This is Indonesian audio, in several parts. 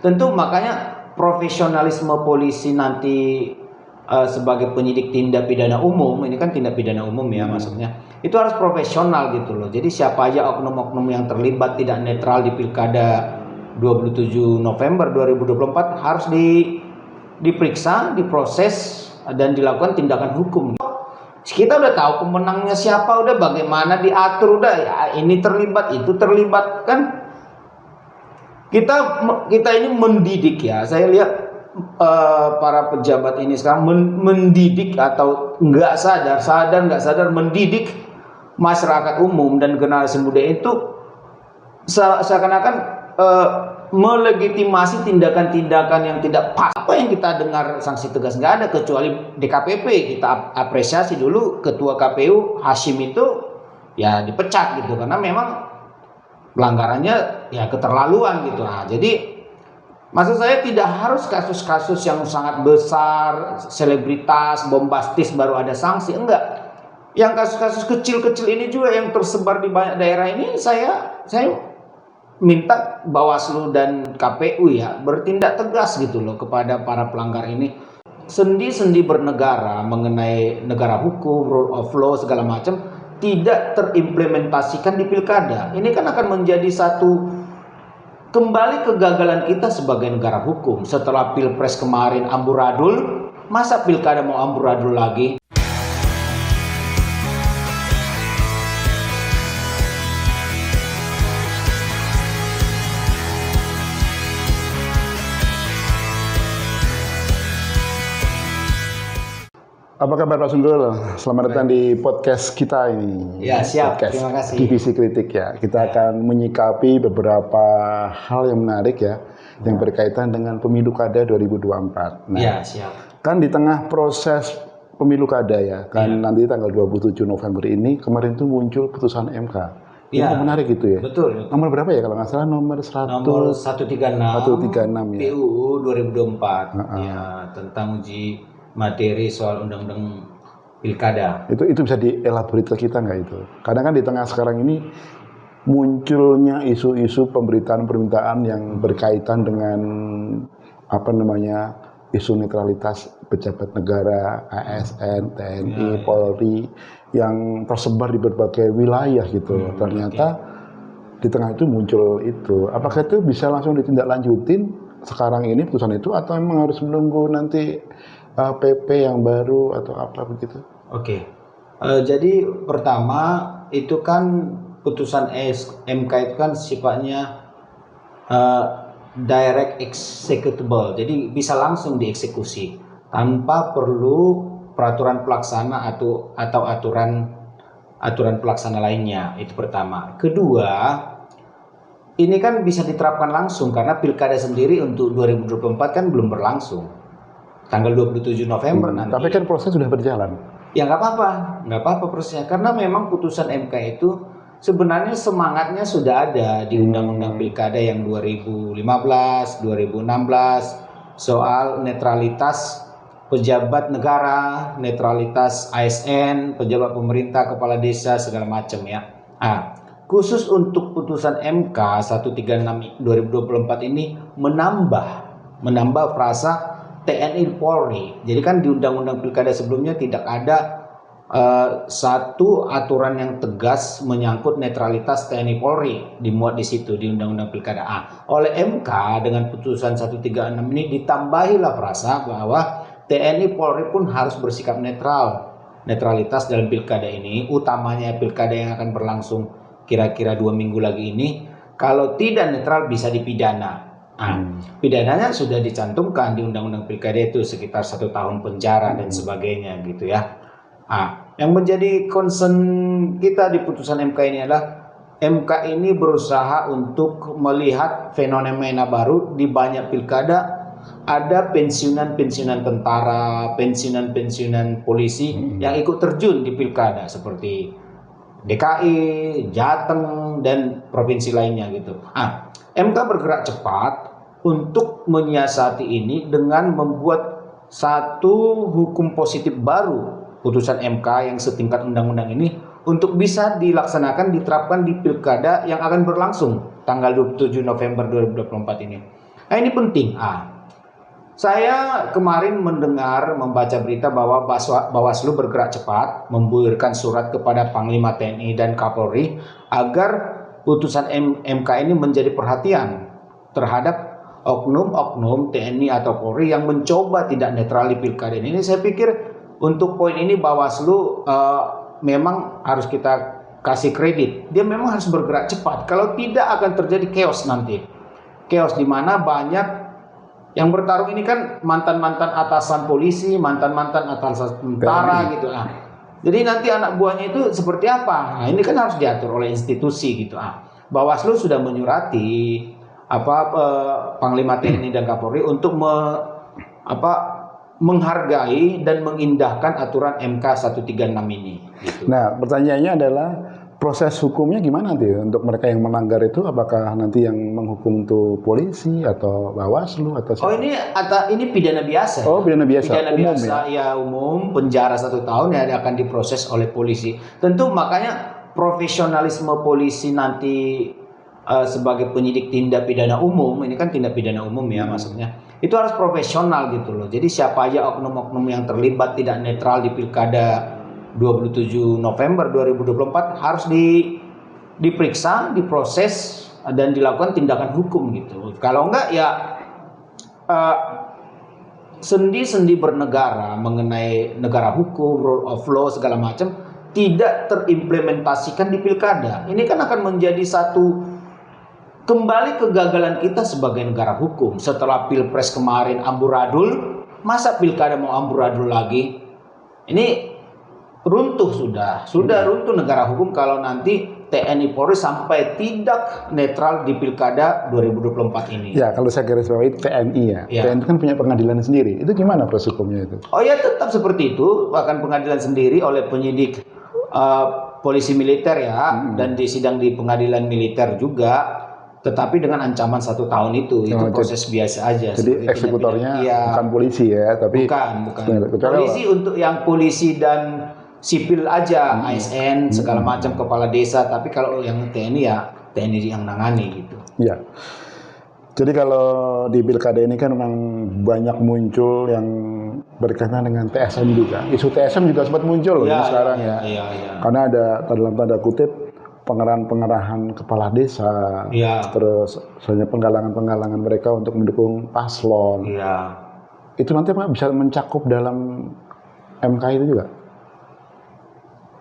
Tentu makanya profesionalisme polisi nanti sebagai penyidik tindak pidana umum, ini kan tindak pidana umum ya maksudnya, itu harus profesional gitu loh. Jadi siapa aja oknum-oknum yang terlibat tidak netral di Pilkada 27 November 2024 harus diperiksa, diproses dan dilakukan tindakan hukum. Kita udah tahu pemenangnya siapa, udah bagaimana diatur, udah ya ini terlibat, itu terlibat kan. Kita ini mendidik ya. Saya lihat para pejabat ini sekarang mendidik atau nggak sadar mendidik masyarakat umum dan generasi muda itu seakan-akan melegitimasi tindakan-tindakan yang tidak pas. Apa yang kita dengar sanksi tegas nggak ada, kecuali DKPP. Kita apresiasi dulu ketua KPU Hashim itu ya dipecat gitu karena memang pelanggarannya ya keterlaluan gitu. Nah, jadi maksud saya tidak harus kasus-kasus yang sangat besar, selebritas, bombastis baru ada sanksi, enggak. Yang kasus-kasus kecil-kecil ini juga yang tersebar di banyak daerah ini saya minta Bawaslu dan KPU ya bertindak tegas gitu loh kepada para pelanggar ini. Sendi-sendi bernegara mengenai negara hukum, rule of law segala macam tidak terimplementasikan di pilkada. Ini kan akan menjadi satu kembali kegagalan kita sebagai negara hukum. Setelah pilpres kemarin amburadul, masa pilkada mau amburadul lagi? Apa kabar Pak Sunggul? Selamat datang di podcast kita ini. Ya siap, podcast terima kasih. Divisi Kritik ya. Kita akan menyikapi beberapa hal yang menarik ya, yang berkaitan dengan pemilu kada 2024. Nah, ya siap. Kan di tengah proses pemilu kada ya, kan nanti tanggal 27 November ini, kemarin tuh muncul putusan MK. Ini menarik gitu ya. Betul. Nomor berapa ya kalau nggak salah? Nomor 136 ya. PUU 2024 ya, tentang uji materi soal undang-undang pilkada. Itu bisa dielaborasi kita nggak itu? Karena kan di tengah sekarang ini munculnya isu-isu pemberitaan yang berkaitan dengan isu netralitas pejabat negara, ASN, TNI, Polri yang tersebar di berbagai wilayah gitu. Ternyata di tengah itu muncul itu. Apakah itu bisa langsung ditindaklanjutin sekarang ini putusan itu, atau memang harus menunggu nanti PP yang baru atau apa begitu? Oke. Jadi pertama itu kan putusan MK itu kan sifatnya direct executable. Jadi bisa langsung dieksekusi tanpa perlu peraturan pelaksana atau aturan pelaksana lainnya. Itu pertama. Kedua, ini kan bisa diterapkan langsung karena pilkada sendiri untuk 2024 kan belum berlangsung. Tanggal 27 November nanti. Tapi kan proses sudah berjalan. Ya nggak apa-apa prosesnya. Karena memang putusan MK itu sebenarnya semangatnya sudah ada di Undang-Undang Pilkada yang 2015, 2016 soal netralitas pejabat negara, netralitas ASN, pejabat pemerintah, kepala desa segala macam ya. Khusus untuk putusan MK 136 2024 ini menambah frasa TNI Polri. Jadi kan di Undang-Undang Pilkada sebelumnya tidak ada satu aturan yang tegas menyangkut netralitas TNI Polri dimuat di situ di Undang-Undang Pilkada. Oleh MK dengan putusan 136 ini ditambahilah frasa bahwa TNI Polri pun harus bersikap netralitas dalam pilkada ini, utamanya pilkada yang akan berlangsung kira-kira 2 minggu lagi ini. Kalau tidak netral bisa dipidana. Pidananya sudah dicantumkan di Undang-Undang Pilkada itu sekitar 1 tahun penjara dan sebagainya gitu ya. Yang menjadi concern kita di putusan MK ini adalah MK ini berusaha untuk melihat fenomena baru di banyak pilkada. Ada pensiunan tentara, pensiunan polisi yang ikut terjun di pilkada seperti DKI, Jateng dan provinsi lainnya gitu. MK bergerak cepat untuk menyiasati ini dengan membuat satu hukum positif baru putusan MK yang setingkat undang-undang ini untuk bisa diterapkan di pilkada yang akan berlangsung tanggal 27 November 2024 ini. Nah, ini penting. Saya kemarin membaca berita bahwa Bawaslu bergerak cepat membulirkan surat kepada Panglima TNI dan Kapolri agar putusan MK ini menjadi perhatian terhadap oknum-oknum TNI atau Polri yang mencoba tidak netral di pilkada ini. Saya pikir untuk poin ini Bawaslu memang harus kita kasih kredit. Dia memang harus bergerak cepat. Kalau tidak akan terjadi chaos nanti. Chaos di mana banyak yang bertarung ini kan mantan-mantan atasan polisi, mantan-mantan atasan tentara gitu. Jadi nanti anak buahnya itu seperti apa? Nah, ini kan harus diatur oleh institusi gitu. Bawaslu sudah menyurati Panglima TNI dan Kapolri untuk menghargai dan mengindahkan aturan MK 136 ini. Gitu. Nah, pertanyaannya adalah proses hukumnya gimana nanti untuk mereka yang melanggar itu? Apakah nanti yang menghukum itu polisi atau Bawaslu atau siapa? Oh, ini pidana biasa. Oh, pidana biasa. Pidana umum biasa ya umum, penjara 1 tahun ya akan diproses oleh polisi. Tentu makanya profesionalisme polisi nanti sebagai penyidik tindak pidana umum, ini kan tindak pidana umum ya maksudnya. Itu harus profesional gitu loh. Jadi siapa aja oknum-oknum yang terlibat tidak netral di pilkada 27 November 2024 harus diperiksa, diproses dan dilakukan tindakan hukum gitu. Kalau enggak ya sendi-sendi bernegara mengenai negara hukum, rule of law segala macam tidak terimplementasikan di pilkada. Ini kan akan menjadi satu kembali kegagalan kita sebagai negara hukum. Setelah Pilpres kemarin amburadul, masa pilkada mau amburadul lagi? Ini runtuh sudah runtuh negara hukum kalau nanti TNI Polri sampai tidak netral di pilkada 2024 ini. Ya, kalau saya garis bawahi TNI ya. TNI kan punya pengadilan sendiri. Itu gimana proses hukumnya itu? Oh ya, tetap seperti itu, bahkan pengadilan sendiri oleh penyidik polisi militer ya, dan disidang di pengadilan militer juga. Tetapi dengan ancaman 1 tahun itu proses biasa aja. Jadi eksekutornya bukan polisi ya, tapi bukan. Polisi untuk yang polisi dan sipil aja, ASN segala macam, kepala desa. Tapi kalau yang TNI ya TNI yang nangani gitu. Ya. Jadi kalau di pilkada ini kan memang banyak muncul yang berkaitan dengan TSM juga. Isu TSM juga sempat muncul sekarang ya. Karena ada dalam tanda kutip pengerahan kepala desa, terus misalnya penggalangan mereka untuk mendukung paslon. Itu nanti Pak bisa mencakup dalam MK itu juga?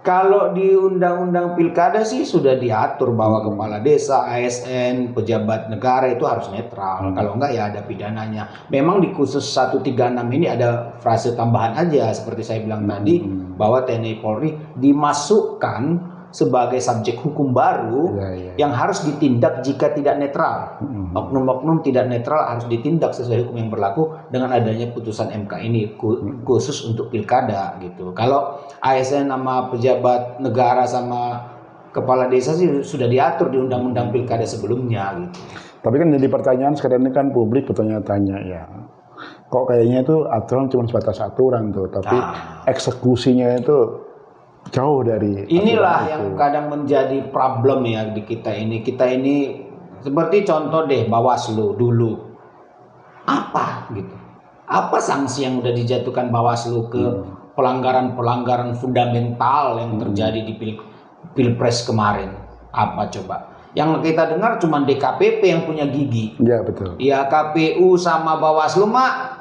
Kalau di undang-undang pilkada sih sudah diatur bahwa kepala desa, ASN, pejabat negara itu harus netral. Kalau enggak ya ada pidananya. Memang di khusus 136 ini ada frase tambahan aja seperti saya bilang tadi, bahwa TNI Polri dimasukkan sebagai subjek hukum baru yang harus ditindak jika tidak netral. Oknum-oknum tidak netral harus ditindak sesuai hukum yang berlaku dengan adanya putusan MK ini khusus untuk pilkada gitu. Kalau ASN sama pejabat negara sama kepala desa sih sudah diatur di undang-undang pilkada sebelumnya gitu. Tapi kan jadi pertanyaan sekarang ini kan publik bertanya-tanya ya. Kok kayaknya itu aturan cuma sebatas aturan tuh, tapi eksekusinya itu jauh dari inilah yang kadang menjadi problem ya di kita ini. Kita ini seperti contoh deh Bawaslu dulu. Apa gitu? Apa sanksi yang udah dijatuhkan Bawaslu ke pelanggaran-pelanggaran fundamental yang terjadi di Pilpres kemarin? Apa coba? Yang kita dengar cuma DKPP yang punya gigi. Ya, betul. Ya KPU sama Bawaslu mah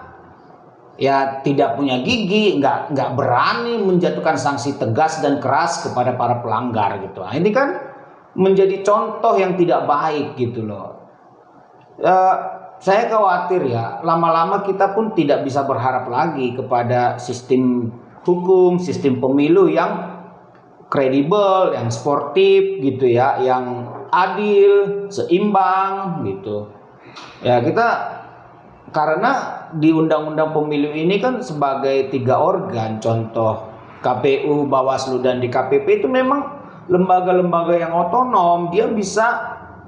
ya tidak punya gigi, nggak berani menjatuhkan sanksi tegas dan keras kepada para pelanggar gitu. Nah, ini kan menjadi contoh yang tidak baik gitu loh. Saya khawatir ya lama-lama kita pun tidak bisa berharap lagi kepada sistem hukum, sistem pemilu yang kredibel, yang sportif gitu ya, yang adil, seimbang gitu. Ya kita karena di undang-undang pemilu ini kan sebagai 3 organ, contoh KPU, Bawaslu dan DKPP itu memang lembaga-lembaga yang otonom. Dia bisa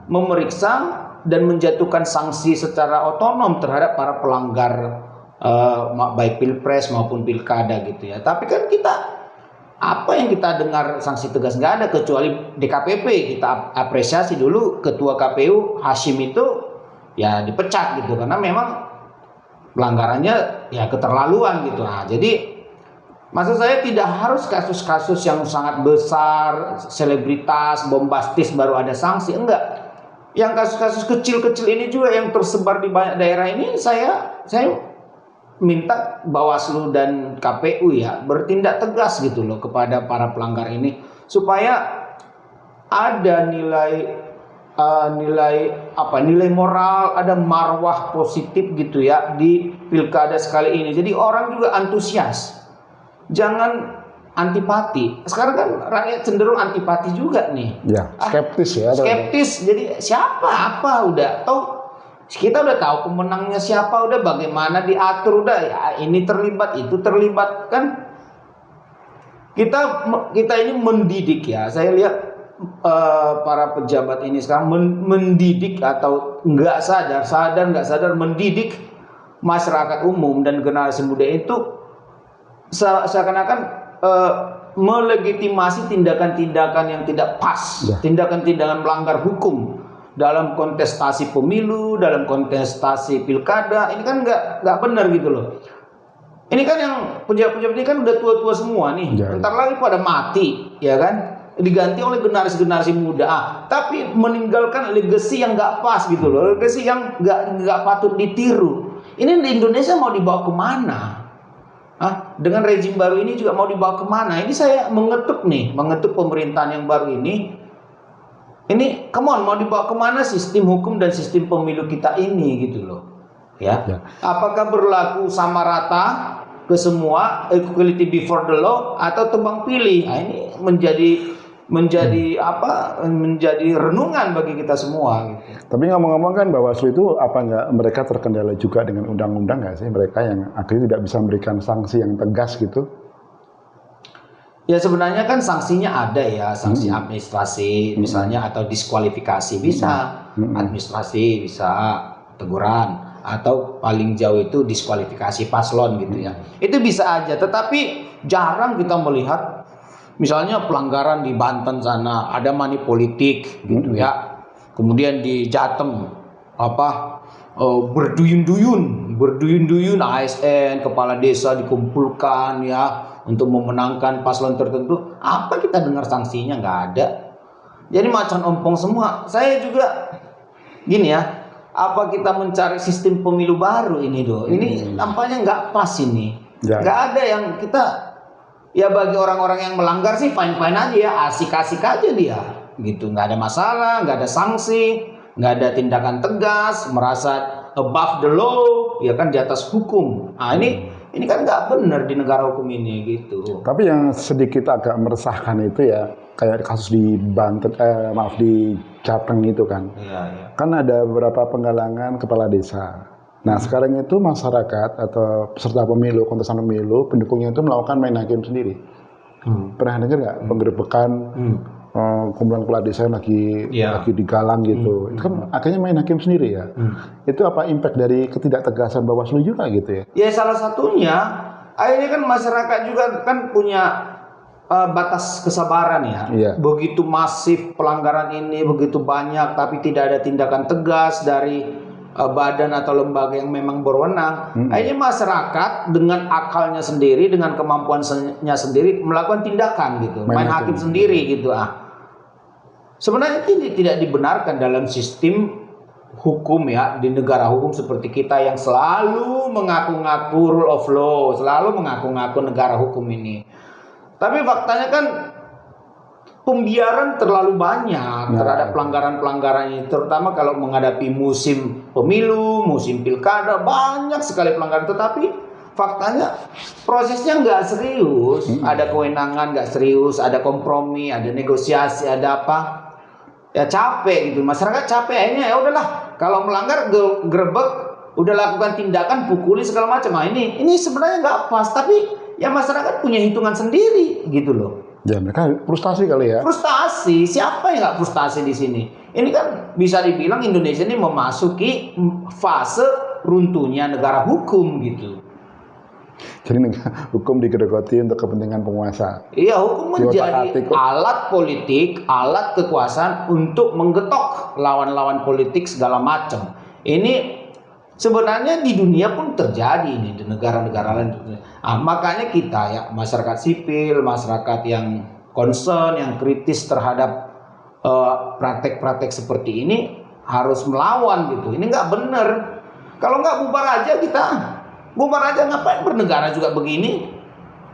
memeriksa dan menjatuhkan sanksi secara otonom terhadap para pelanggar baik Pilpres maupun Pilkada gitu ya. Tapi kan kita apa yang kita dengar sanksi tegas nggak ada kecuali DKPP. Kita apresiasi dulu Ketua KPU Hashim itu ya dipecat gitu karena memang pelanggarannya ya keterlaluan gitu. Nah, jadi maksud saya tidak harus kasus-kasus yang sangat besar, selebritas, bombastis baru ada sanksi, enggak. Yang kasus-kasus kecil-kecil ini juga yang tersebar di banyak daerah ini saya minta Bawaslu dan KPU ya bertindak tegas gitu loh kepada para pelanggar ini supaya ada nilai moral, ada marwah positif gitu ya di pilkada sekali ini. Jadi orang juga antusias. Jangan antipati. Sekarang kan rakyat cenderung antipati juga nih. Ya, skeptis ya. Skeptis. Jadi siapa apa udah tahu, kita udah tahu pemenangnya siapa, udah bagaimana diatur, udah ya ini terlibat itu terlibat kan. Kita ini mendidik ya. Saya lihat para pejabat ini sekarang mendidik atau nggak sadar mendidik masyarakat umum dan generasi muda itu seakan-akan melegitimasi tindakan-tindakan yang tidak pas, tindakan-tindakan melanggar hukum dalam kontestasi pemilu, dalam kontestasi pilkada. Ini kan nggak benar gitu loh. Ini kan yang pejabat-pejabat ini kan udah tua-tua semua nih, ntar lagi pada mati, ya kan? Diganti oleh generasi-generasi muda, tapi meninggalkan legacy yang nggak pas gitu loh, legacy yang nggak patut ditiru. Ini di Indonesia mau dibawa kemana? Dengan rezim baru ini juga mau dibawa kemana? Ini saya mengetuk pemerintahan yang baru ini. Ini, come on, mau dibawa kemana sistem hukum dan sistem pemilu kita ini gitu loh, ya. Apakah berlaku sama rata ke semua, equality before the law, atau tebang pilih? Nah, ini menjadi renungan bagi kita semua. Gitu. Tapi ngomong-ngomong kan Bawaslu itu apa nggak mereka terkendala juga dengan undang-undang nggak sih mereka yang akhirnya tidak bisa memberikan sanksi yang tegas gitu? Ya sebenarnya kan sanksinya ada ya, sanksi administrasi misalnya atau diskualifikasi bisa, administrasi bisa teguran atau paling jauh itu diskualifikasi paslon gitu ya. Itu bisa aja, tetapi jarang kita melihat misalnya pelanggaran di Banten sana ada money politik gitu ya. Kemudian di Jateng berduyun-duyun ASN kepala desa dikumpulkan ya untuk memenangkan paslon tertentu. Apa kita dengar sanksinya? Nggak ada. Jadi macan ompong semua. Saya juga gini ya, apa kita mencari sistem pemilu baru ini doh? Ini nampaknya nggak pas ini. Nggak ada yang kita, ya bagi orang-orang yang melanggar sih fine-fine aja ya, asik-asik aja dia gitu, nggak ada masalah, nggak ada sanksi, nggak ada tindakan tegas, merasa above the law, ya kan, di atas hukum. Nah ini kan nggak benar di negara hukum ini gitu. Tapi yang sedikit agak meresahkan itu ya kayak kasus di Banten, di Jateng itu kan. Iya. Kan ada beberapa penggalangan kepala desa. Nah sekarang itu masyarakat atau peserta pemilu, kontestan pemilu, pendukungnya itu melakukan main hakim sendiri. Pernah dengar nggak penggerbekan kumpulan kepala desa yang lagi digalang gitu? Itu kan akhirnya main hakim sendiri ya. Itu apa impact dari ketidaktegasan Bawaslu juga gitu ya? Ya salah satunya, akhirnya kan masyarakat juga kan punya batas kesabaran ya. Begitu masif pelanggaran ini, begitu banyak, tapi tidak ada tindakan tegas dari badan atau lembaga yang memang berwenang. Akhirnya masyarakat dengan akalnya sendiri, dengan kemampuannya sendiri melakukan tindakan gitu, main hakim sendiri gitu. Sebenarnya ini tidak dibenarkan dalam sistem hukum ya, di negara hukum seperti kita yang selalu mengaku-ngaku rule of law, selalu mengaku-ngaku negara hukum ini. Tapi faktanya kan pembiaran terlalu banyak terhadap pelanggaran-pelanggaran ini, terutama kalau menghadapi musim pemilu, musim pilkada, banyak sekali pelanggaran. Tetapi faktanya prosesnya nggak serius, ada kewenangan nggak serius, ada kompromi, ada negosiasi, ada apa? Ya capek gitu, masyarakat capek. Akhirnya ya udahlah, kalau melanggar grebek, udah lakukan tindakan, pukuli segala macam. Nah ini sebenarnya nggak pas, tapi ya masyarakat punya hitungan sendiri gitu loh. Ya mereka frustasi kali ya. Frustasi, siapa yang nggak frustasi di sini? Ini kan bisa dibilang Indonesia ini memasuki fase runtuhnya negara hukum gitu. Jadi hukum digerogoti untuk kepentingan penguasa. Iya, hukum menjadi alat politik, alat kekuasaan untuk menggetok lawan-lawan politik segala macam. Ini sebenarnya di dunia pun terjadi ini di negara-negara lain. Makanya kita ya masyarakat sipil, masyarakat yang concern, yang kritis terhadap praktek-praktek seperti ini harus melawan gitu. Ini nggak benar. Kalau nggak bubar aja kita, bubar aja, ngapain bernegara juga begini?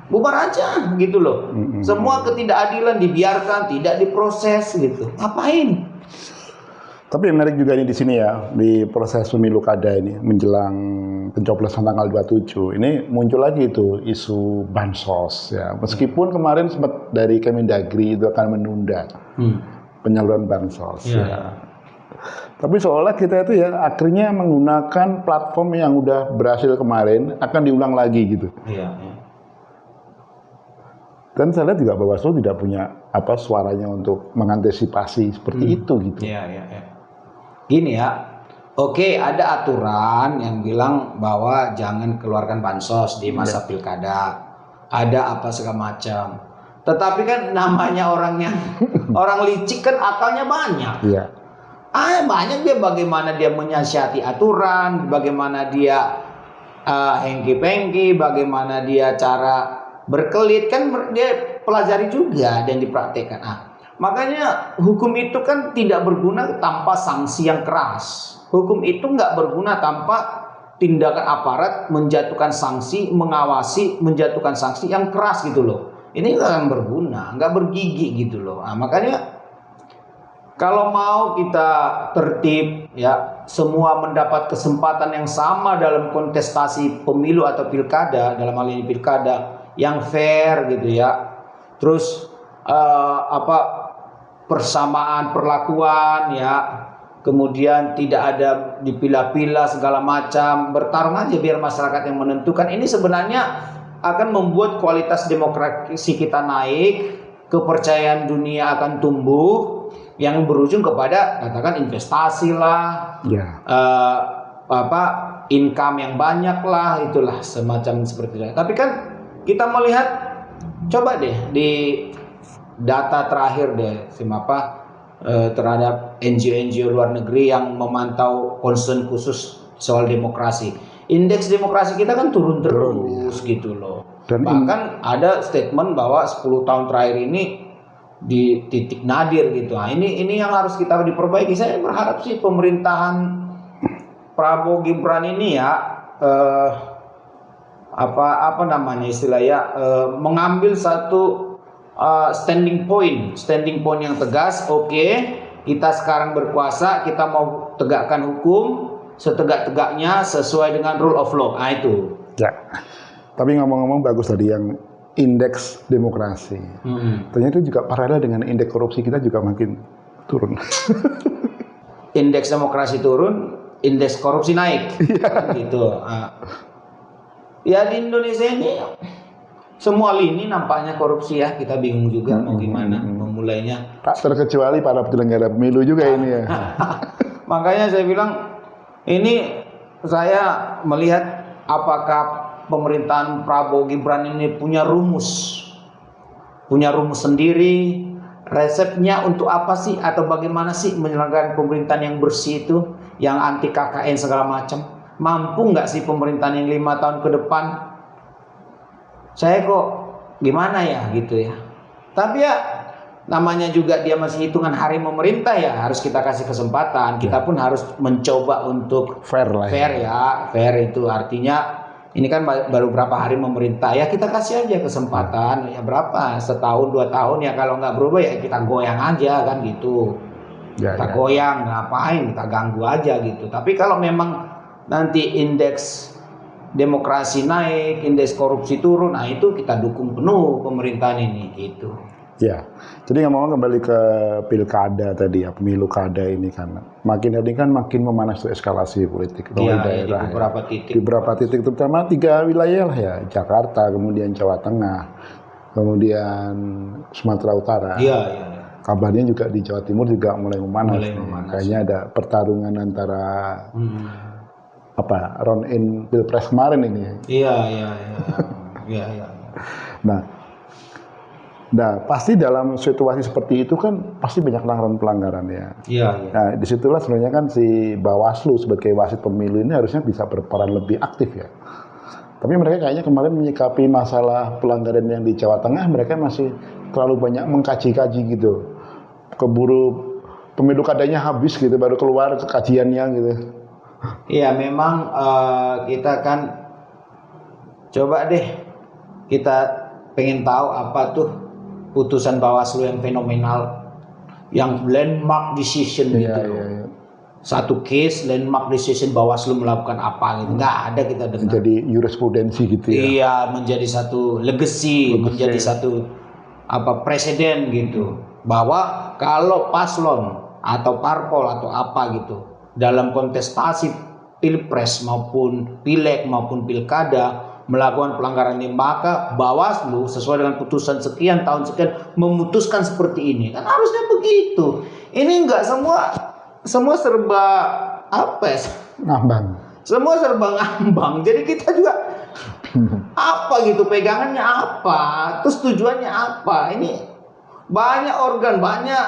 Bubar aja gitu loh. Semua ketidakadilan dibiarkan, tidak diproses gitu. Ngapain? Tapi yang menarik juga ini di sini ya, di proses pemilu kada ini menjelang pencoblosan tanggal 27 ini muncul lagi itu isu bansos ya. Meskipun kemarin sempat dari Kemendagri itu akan menunda penyaluran bansos ya. Tapi seolah kita itu ya akhirnya menggunakan platform yang udah berhasil kemarin akan diulang lagi gitu. Iya. Dan saya lihat juga Bawaslu tidak punya suaranya untuk mengantisipasi seperti itu gitu. Iya. Gini ya, oke, ada aturan yang bilang bahwa jangan keluarkan bansos di masa pilkada. Ada apa segala macam. Tetapi kan namanya orang licik kan akalnya banyak. Iya. Banyak dia bagaimana dia menyiasati aturan, bagaimana dia hengki-pengki, bagaimana dia cara berkelit, kan dia pelajari juga dan dipraktekkan. Makanya hukum itu kan tidak berguna tanpa sanksi yang keras. Hukum itu nggak berguna tanpa tindakan aparat menjatuhkan sanksi, mengawasi, menjatuhkan sanksi yang keras gitu loh. Ini nggak akan berguna, nggak bergigi gitu loh. Makanya kalau mau kita tertib ya, semua mendapat kesempatan yang sama dalam kontestasi pemilu atau pilkada, dalam hal ini pilkada yang fair gitu ya. Terus persamaan perlakuan ya. Kemudian tidak ada dipilah-pilah segala macam, bertarung aja biar masyarakat yang menentukan. Ini sebenarnya akan membuat kualitas demokrasi kita naik, kepercayaan dunia akan tumbuh, yang berujung kepada katakan investasi lah, income yang banyak lah, itulah semacam seperti itu. Tapi kan kita melihat, coba deh di data terakhir deh, terhadap NGO luar negeri yang memantau concern khusus soal demokrasi. Indeks demokrasi kita kan turun terus gitu loh. Dan bahkan ada statement bahwa 10 tahun terakhir ini di titik nadir gitu. Ini yang harus kita diperbaiki. Saya berharap sih pemerintahan Prabowo Gibran ini ya mengambil satu standing point yang tegas. Oke, kita sekarang berkuasa, kita mau tegakkan hukum setegak-tegaknya sesuai dengan rule of law. Itu. Ya. Tapi ngomong-ngomong bagus tadi yang indeks demokrasi. Ternyata juga paralel dengan indeks korupsi kita juga makin turun. Indeks demokrasi turun, indeks korupsi naik. Gitu. Ya di Indonesia ini semua lini nampaknya korupsi ya. Kita bingung juga mau gimana memulainya. Tak terkecuali para penyelenggara pemilu juga ini ya. Makanya saya bilang ini saya melihat apakah pemerintahan Prabowo Gibran ini punya rumus sendiri, resepnya untuk apa sih atau bagaimana sih menyelenggarakan pemerintahan yang bersih itu, yang anti KKN segala macam. Mampu nggak sih pemerintahan yang 5 tahun ke depan? Saya kok gimana ya gitu ya. Tapi ya namanya juga dia masih hitungan hari memerintah ya, harus kita kasih kesempatan. Kita pun harus mencoba untuk fair ya. Fair itu artinya ini kan baru berapa hari memerintah ya, kita kasih aja kesempatan ya, berapa, setahun 2 tahun ya, kalau nggak berubah ya kita goyang aja kan gitu. Kita goyang, ngapain, kita ganggu aja gitu. Tapi kalau memang nanti indeks demokrasi naik, indeks korupsi turun, itu kita dukung penuh pemerintahan ini gitu. Ya, jadi ngomong kembali ke pilkada tadi ya, pemilu kada ini kan makin hari kan makin memanas eskalasi politik di daerah. Di beberapa titik terutama 3 wilayah lah ya, Jakarta, kemudian Jawa Tengah, kemudian Sumatera Utara. Iya. Kabarnya juga di Jawa Timur juga mulai memanas. Kayaknya ada pertarungan antara round in pilpres kemarin ini. Iya. Nah, Nah, pasti dalam situasi seperti itu kan pasti banyak pelanggaran-pelanggaran ya. Iya, iya. Nah, disitulah sebenarnya kan si Bawaslu sebagai wasit pemilu ini harusnya bisa berperan lebih aktif ya. Tapi mereka kayaknya kemarin menyikapi masalah pelanggaran yang di Jawa Tengah, mereka masih terlalu banyak mengkaji-kaji gitu. Keburu pemilu kadanya habis gitu, baru keluar kajiannya gitu. Iya, memang kita kan coba deh, kita pengen tahu apa tuh putusan Bawaslu yang fenomenal, yang landmark decision gitu Iya, loh. iya, iya. Satu case landmark decision Bawaslu melakukan apa gitu, nggak ada kita dengar. Jadi jurisprudensi gitu ya. Iya, menjadi satu legacy, menjadi satu presiden gitu, bahwa kalau paslon atau parpol atau apa gitu dalam kontestasi pilpres maupun pileg maupun pilkada melakukan pelanggaran ini, maka Bawaslu sesuai dengan putusan sekian tahun sekian memutuskan seperti ini. Kan harusnya begitu. Ini enggak semua serba apa ya? Ngambang. Semua serba ngambang. Jadi kita juga apa gitu, pegangannya apa, terus tujuannya apa. Ini banyak organ, banyak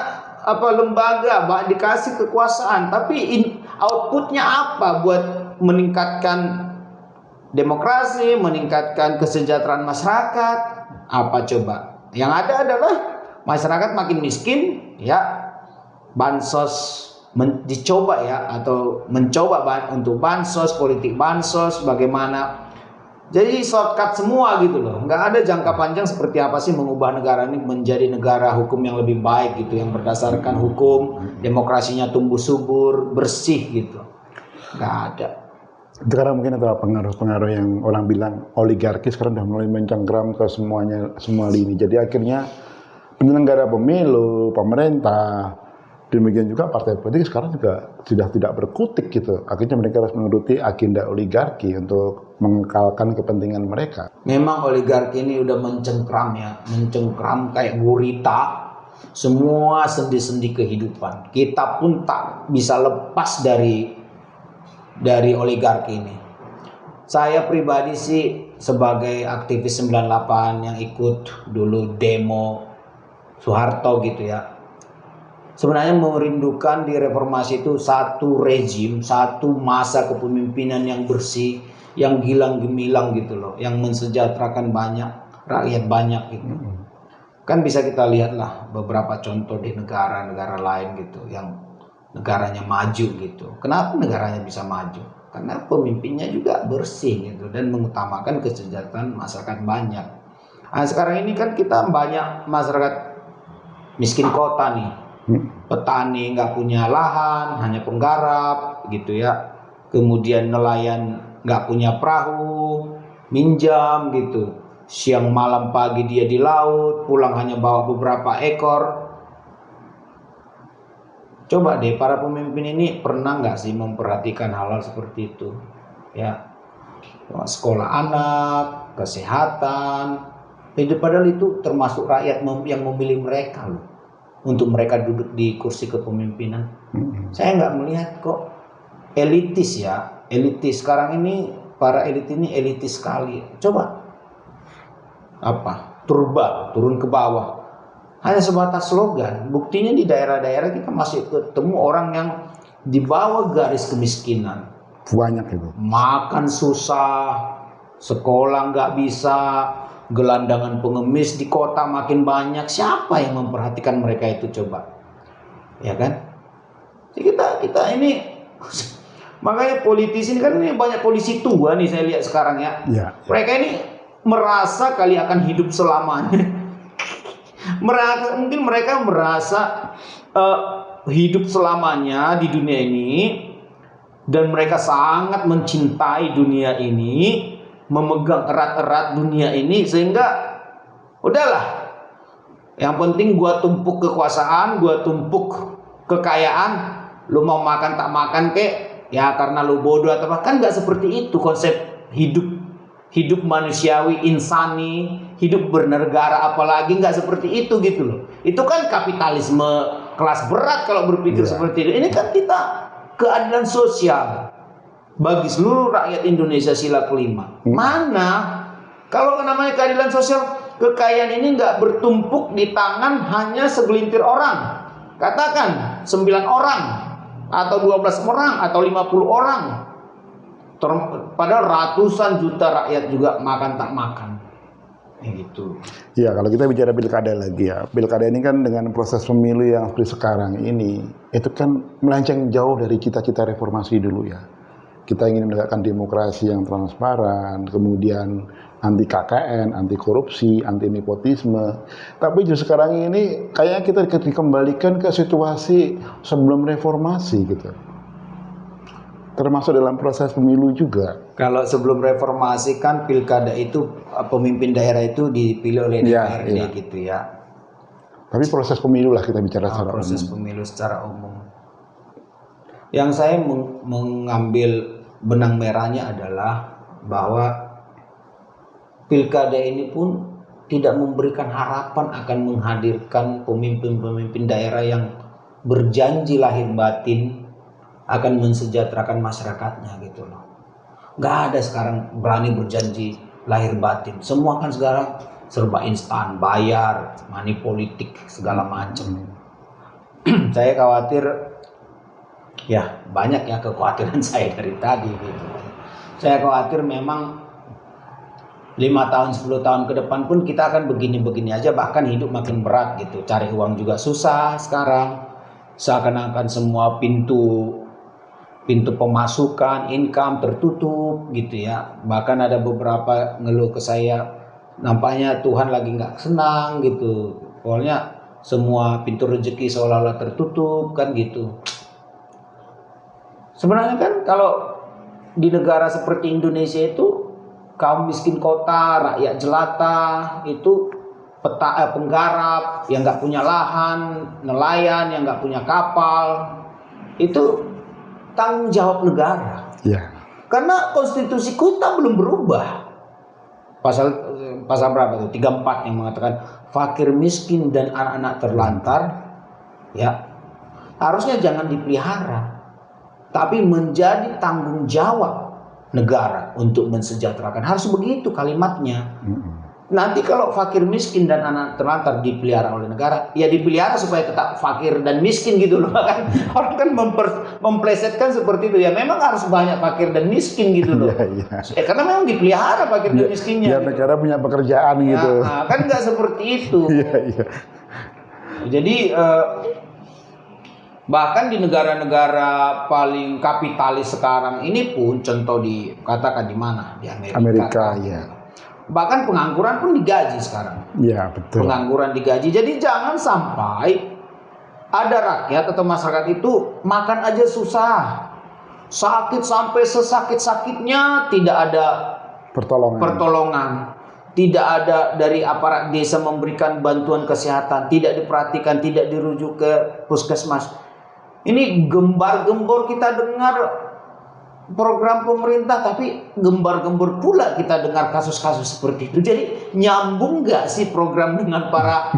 lembaga, dikasih kekuasaan, tapi outputnya apa buat meningkatkan demokrasi, meningkatkan kesejahteraan masyarakat? Apa coba? Yang ada adalah masyarakat makin miskin, ya bansos dicoba ya, atau mencoba untuk bansos, politik bansos, bagaimana. Jadi shortcut semua gitu loh. Nggak ada jangka panjang seperti apa sih mengubah negara ini menjadi negara hukum yang lebih baik gitu, yang berdasarkan hukum, demokrasinya tumbuh subur, bersih gitu. Nggak ada. Sekarang mungkin ada pengaruh-pengaruh yang orang bilang oligarki sekarang sudah mulai mencengkram ke semua lini. Jadi akhirnya penyelenggara pemilu, pemerintah, demikian juga partai politik sekarang juga sudah tidak berkutik gitu. Akhirnya mereka harus menuruti agenda oligarki untuk mengekalkan kepentingan mereka. Memang oligarki ini udah mencengkram kayak gurita semua sendi-sendi kehidupan. Kita pun tak bisa lepas dari oligarki ini. Saya pribadi sih sebagai aktivis 98 yang ikut dulu demo Soeharto gitu ya, sebenarnya merindukan di reformasi itu satu rezim, satu masa kepemimpinan yang bersih, yang gilang gemilang gitu loh, yang mensejahterakan banyak rakyat banyak gitu. Kan bisa kita lihatlah beberapa contoh di negara-negara lain gitu, yang negaranya maju gitu. Kenapa negaranya bisa maju? Karena pemimpinnya juga bersih gitu dan mengutamakan kesejahteraan masyarakat banyak. Nah, sekarang ini kan kita banyak masyarakat miskin kota nih, petani nggak punya lahan, hanya penggarap gitu ya. Kemudian nelayan nggak punya perahu, minjam gitu. Siang malam pagi dia di laut, pulang hanya bawa beberapa ekor. Coba deh, para pemimpin ini pernah nggak sih memperhatikan hal-hal seperti itu? Ya, sekolah anak, kesehatan. Padahal itu termasuk rakyat yang memilih mereka loh, untuk mereka duduk di kursi kepemimpinan. Saya nggak melihat kok elitis ya, elitis sekarang ini, para elit ini elitis sekali. Coba turun ke bawah. Hanya sebatas slogan. Buktinya di daerah-daerah kita masih ketemu orang yang di bawah garis kemiskinan. Banyak itu. Makan susah, sekolah nggak bisa, gelandangan pengemis di kota makin banyak. Siapa yang memperhatikan mereka itu coba? Ya kan? Jadi kita ini makanya politisi ini kan, ini banyak polisi tua nih saya lihat sekarang ya. Mereka ini merasa kali akan hidup selamanya. Mungkin mereka merasa hidup selamanya di dunia ini, dan mereka sangat mencintai dunia ini, memegang erat-erat dunia ini, sehingga udahlah, yang penting gua tumpuk kekuasaan, gua tumpuk kekayaan, lu mau makan tak makan kek ya karena lu bodoh atau apa. Kan nggak seperti itu konsep hidup manusiawi, insani, hidup bernegara, apalagi nggak seperti itu gitu loh. Itu kan kapitalisme kelas berat kalau berpikir seperti itu. Ini kan kita keadilan sosial bagi seluruh rakyat Indonesia, sila kelima. Mana kalau namanya keadilan sosial, kekayaan ini nggak bertumpuk di tangan hanya segelintir orang. Katakan 9 orang atau 12 orang atau 50 orang. Padahal ratusan juta rakyat juga makan tak makan. Gitu. Ya, kalau kita bicara pilkada lagi ya, pilkada ini kan dengan proses pemilu yang seperti sekarang ini, itu kan melenceng jauh dari cita-cita reformasi dulu ya. Kita ingin menegakkan demokrasi yang transparan, kemudian anti KKN, anti korupsi, anti nepotisme. Tapi justru sekarang ini kayaknya kita dikembalikan ke situasi sebelum reformasi gitu. Termasuk dalam proses pemilu juga. Kalau sebelum reformasi kan pilkada itu pemimpin daerah itu dipilih oleh DPRD gitu ya. Tapi proses pemilu lah kita bicara secara proses umum. Pemilu secara umum. Yang saya mengambil benang merahnya adalah bahwa pilkada ini pun tidak memberikan harapan akan menghadirkan pemimpin-pemimpin daerah yang berjanji lahir batin akan mensejahterakan masyarakatnya gitu loh. Nggak ada sekarang berani berjanji lahir batin. Semua kan sekarang serba instan, bayar, money politik, segala macam. Saya khawatir, ya banyak ya kekhawatiran saya dari tadi gitu. Saya khawatir memang 5 tahun, 10 tahun ke depan pun kita akan begini-begini aja, bahkan hidup makin berat gitu. Cari uang juga susah sekarang. Seakan-akan semua pintu pemasukan, income tertutup gitu ya. Bahkan ada beberapa ngeluh ke saya, nampaknya Tuhan lagi nggak senang gitu. Pokoknya semua pintu rezeki seolah-olah tertutup kan gitu. Sebenarnya kan kalau di negara seperti Indonesia itu kaum miskin kota, rakyat jelata itu penggarap yang nggak punya lahan, nelayan yang nggak punya kapal, itu tanggung jawab negara. Ya. Karena konstitusi kita belum berubah. Pasal berapa itu? 34 yang mengatakan fakir miskin dan anak-anak terlantar ya harusnya jangan dipelihara, tapi menjadi tanggung jawab negara untuk mensejahterakan. Harus begitu kalimatnya. Nanti kalau fakir miskin dan anak terlantar dipelihara oleh negara, ya dipelihara supaya tetap fakir dan miskin gitu loh kan. Orang kan memplesetkan seperti itu ya. Memang harus banyak fakir dan miskin gitu loh. Karena memang dipelihara fakir dan miskinnya. Ya gitu. Negara punya pekerjaan gitu. Nah, kan nggak seperti itu. Jadi bahkan di negara-negara paling kapitalis sekarang ini pun, contoh katakan di mana? Di Amerika ya. Bahkan pengangguran pun digaji sekarang. Iya, betul. Pengangguran digaji. Jadi jangan sampai ada rakyat atau masyarakat itu makan aja susah. Sakit sampai sesakit-sakitnya tidak ada pertolongan. Tidak ada dari aparat desa memberikan bantuan kesehatan, tidak diperhatikan, tidak dirujuk ke puskesmas. Ini gembar-gembor kita dengar program pemerintah, tapi gembar-gembor pula kita dengar kasus-kasus seperti itu. Jadi nyambung nggak sih program dengan para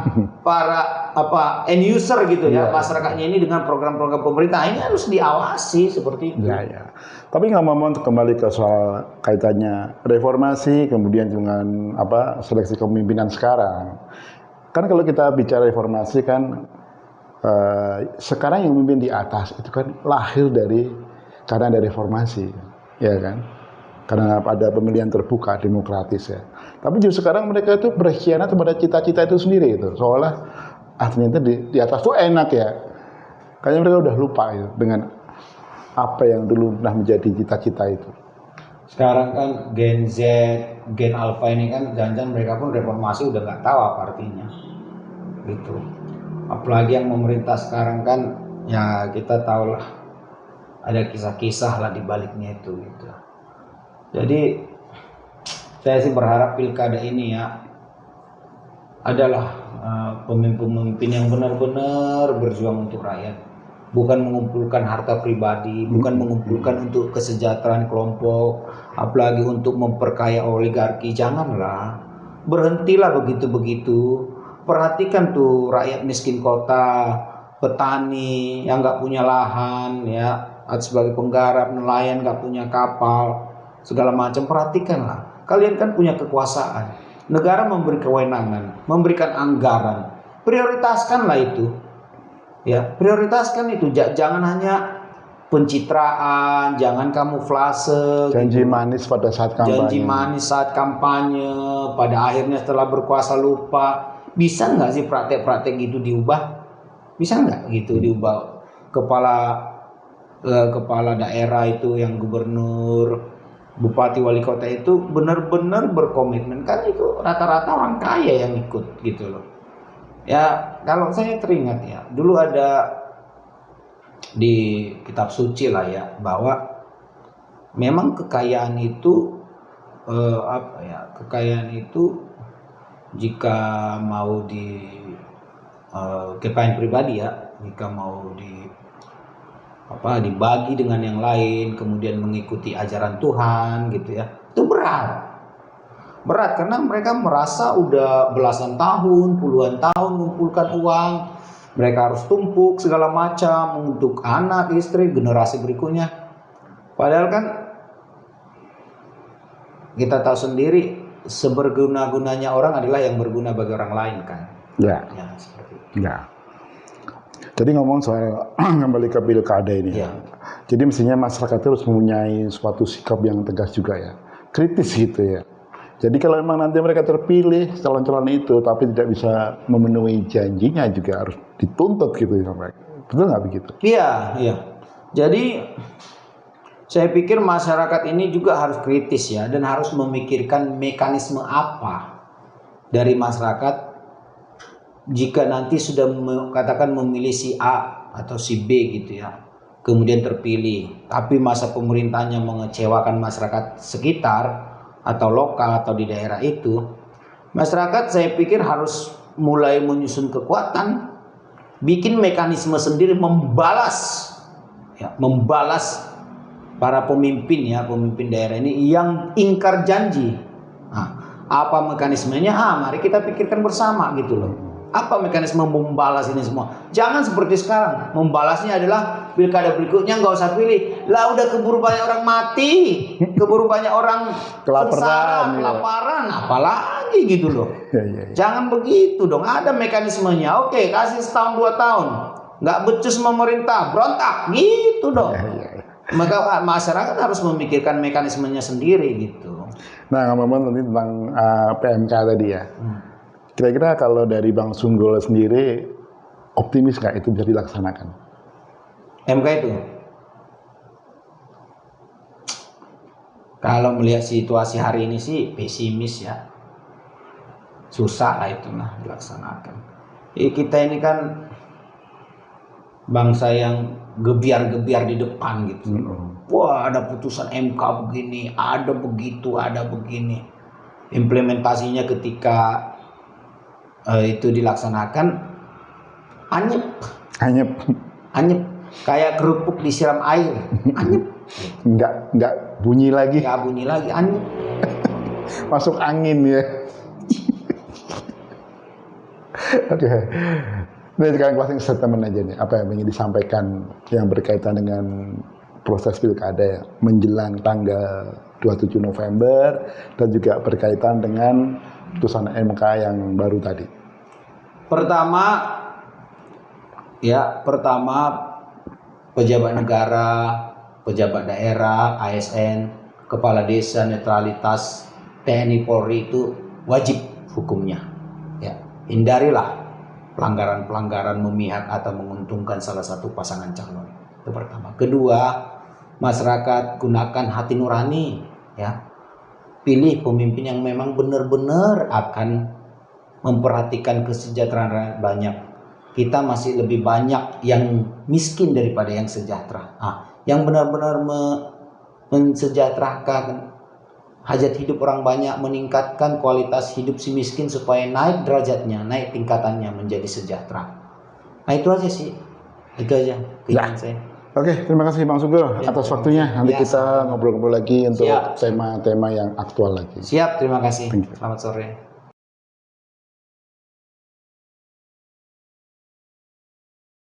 end user gitu ya, masyarakatnya ini dengan program-program pemerintah? Ini harus diawasi seperti itu. Ya. Tapi nggak mau untuk kembali ke soal kaitannya reformasi, kemudian dengan seleksi kepemimpinan sekarang. Kan kalau kita bicara reformasi kan sekarang yang memimpin di atas itu kan lahir karena ada reformasi, ya kan? Karena ada pemilihan terbuka, demokratis ya. Tapi justru sekarang mereka itu berkhianat kepada cita-cita itu sendiri itu. Seolah ternyata di atas tuh enak ya. Kayaknya mereka udah lupa ya dengan apa yang dulu pernah menjadi cita-cita itu. Sekarang kan Gen Z, Gen Alpha ini kan jangan-jangan mereka pun reformasi udah nggak tahu apa artinya, gitu. Apalagi yang memerintah sekarang kan, ya kita tahu lah. Ada kisah-kisah lah di baliknya itu gitu. Jadi saya sih berharap pilkada ini ya adalah pemimpin-pemimpin yang benar-benar berjuang untuk rakyat, bukan mengumpulkan harta pribadi, bukan mengumpulkan untuk kesejahteraan kelompok, apalagi untuk memperkaya oligarki. Janganlah, berhentilah begitu-begitu. Perhatikan tuh rakyat miskin kota, petani yang nggak punya lahan ya, sebagai penggarap, nelayan nggak punya kapal, segala macam. Perhatikanlah, kalian kan punya kekuasaan. Negara memberi kewenangan, memberikan anggaran. Prioritaskanlah itu. Ya, prioritaskan itu. Jangan hanya pencitraan, jangan kamuflase. Janji manis pada saat kampanye. Janji manis saat kampanye, pada akhirnya setelah berkuasa lupa. Bisa nggak sih praktek-praktek gitu diubah? Bisa nggak gitu diubah? Kepala daerah itu yang gubernur, bupati, wali kota itu benar-benar berkomitmen, kan itu rata-rata orang kaya yang ikut gitu loh. Ya kalau saya teringat ya, dulu ada di kitab suci lah ya, bahwa memang kekayaan itu kekayaan itu jika mau kekayaan pribadi ya, jika mau dibagi dengan yang lain, kemudian mengikuti ajaran Tuhan gitu ya, itu berat karena mereka merasa udah belasan tahun, puluhan tahun mengumpulkan uang, mereka harus tumpuk segala macam untuk anak, istri, generasi berikutnya. Padahal kan kita tahu sendiri, seberguna-gunanya orang adalah yang berguna bagi orang lain kan. Ya, Seperti itu. Ya. Jadi ngomong soal kembali ke pilkada ini, Ya. Jadi mestinya masyarakat harus mempunyai suatu sikap yang tegas juga ya, kritis gitu ya. Jadi kalau memang nanti mereka terpilih calon-calon itu, tapi tidak bisa memenuhi janjinya, juga harus dituntut gitu ya mereka. Betul nggak begitu? Iya. Jadi saya pikir masyarakat ini juga harus kritis ya, dan harus memikirkan mekanisme apa dari masyarakat jika nanti sudah katakan memilih si A atau si B gitu ya, kemudian terpilih, tapi masa pemerintahnya mengecewakan masyarakat sekitar atau lokal atau di daerah itu, masyarakat saya pikir harus mulai menyusun kekuatan, bikin mekanisme sendiri membalas para pemimpin daerah ini yang ingkar janji. Nah, apa mekanismenya? Mari kita pikirkan bersama gitu loh. Apa mekanisme membalas ini semua? Jangan seperti sekarang, membalasnya adalah pilkada berikutnya nggak usah pilih. Lah udah keburu banyak orang mati, keburu banyak orang kelaparan, apalagi gitu loh. Jangan begitu dong, ada mekanismenya. Oke, kasih setahun 2 tahun, nggak becus memerintah, berontak gitu dong. Maka masyarakat harus memikirkan mekanismenya sendiri gitu. Nah, ngomong tadi tentang PMK tadi ya. Kira-kira kalau dari Bang Sunggolo sendiri, optimis nggak itu bisa dilaksanakan? MK itu? Kalau melihat situasi hari ini sih pesimis ya. Susah lah itu dilaksanakan. Kita ini kan bangsa yang gebiar-gebiar di depan gitu. Wah, ada putusan MK begini, ada begitu, ada begini. Implementasinya ketika itu dilaksanakan anyep, kayak kerupuk disiram air, anyep. Nggak bunyi lagi. Anyep. Masuk angin ya. Oke. Ini sekarang closing statement aja nih. Apa yang ingin disampaikan yang berkaitan dengan proses pilkada ya, menjelang tanggal 27 November dan juga berkaitan dengan putusan MK yang baru tadi. Pertama pejabat negara, pejabat daerah, ASN, kepala desa, netralitas, TNI, Polri itu wajib hukumnya. Ya, hindarilah pelanggaran-pelanggaran memihak atau menguntungkan salah satu pasangan calon. Itu pertama. Kedua, masyarakat gunakan hati nurani ya. Pilih pemimpin yang memang benar-benar akan memperhatikan kesejahteraan rakyat banyak. Kita masih lebih banyak yang miskin daripada yang sejahtera. Yang benar-benar mensejahterakan hajat hidup orang banyak, meningkatkan kualitas hidup si miskin supaya naik derajatnya, naik tingkatannya menjadi sejahtera. Nah itu aja sih, itu aja keinginan saya. Oke, terima kasih Bang Sunggolo atas waktunya. Nanti kita ngobrol-ngobrol lagi untuk tema-tema yang aktual lagi. Siap, terima kasih. Selamat sore.